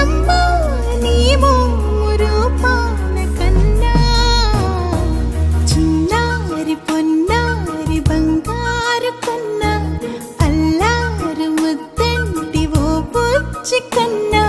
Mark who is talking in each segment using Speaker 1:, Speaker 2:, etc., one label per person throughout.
Speaker 1: అమ్మా నీవు రూపాన కన్నా చిన్నారి పొన్నారి బంగారు కన్నా అల్లారు ముద్దంటి ఓ బుజ్జి కన్నా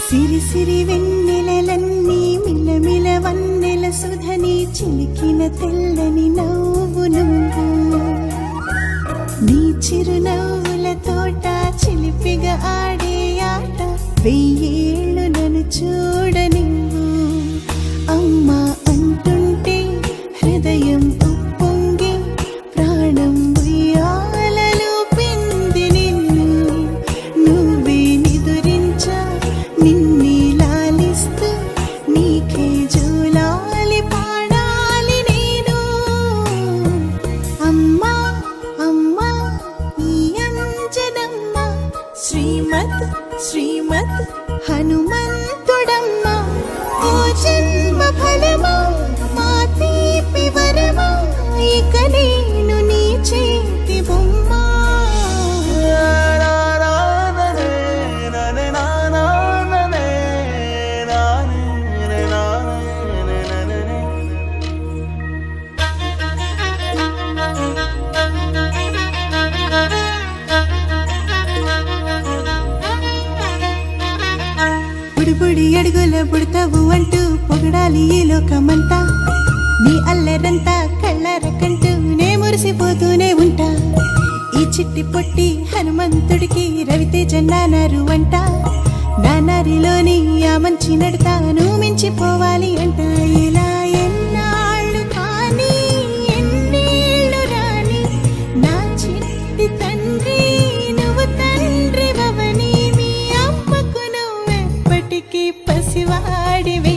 Speaker 1: సిరి సిరి వెన్నెలలన్నీ మిలమిల వన్నెల సుధని చిలికిన తెల్లని నవ్వు నువ్వు నీ చిరునవ్వుల తోట చిలిపిగా ఆడే ఆట వెయ్యేళ్ళు నన్ను చూడని అమ్మా అంటుంటే హృదయం ఉప్పొంగి ప్రాణం ఉయ్యాలలో పింది నిన్ను నువ్వే నిదురించా నిన్నే లాలిస్తూ నీకే జూలాలి పాడాలి నేను అమ్మా అమ్మా ఈ అంజనమ్మ శ్రీమత్ శ్రీమత్ హనుమంతుడమ్మ ఓ జన్మ ఫలమా మా తీపి వరమా ఇక నేను నీ చేతి బొమ్మ బుడిబుడి అడుగుల బుడతావు అంటూ పొగడాలి ఈ లోకమంతా నీ అల్లరంతా కళ్ళరకంటూ నే మురిసిపోతూనే ఉంటా ఈ చిట్టి పొట్టి హనుమంతుడికి రవితేజ నానారు అంట నానారిలోని ఆ మంచి నడతాను మించిపోవాలి అంట ఇలా ఎన్నాళ్ళు కానీ ఎన్నేళ్ళు రాని నా చిట్టి తండ్రి నువ్వు తండ్రి భవని మీ అమ్మకు నువ్వెప్పటికీ పసివాడివే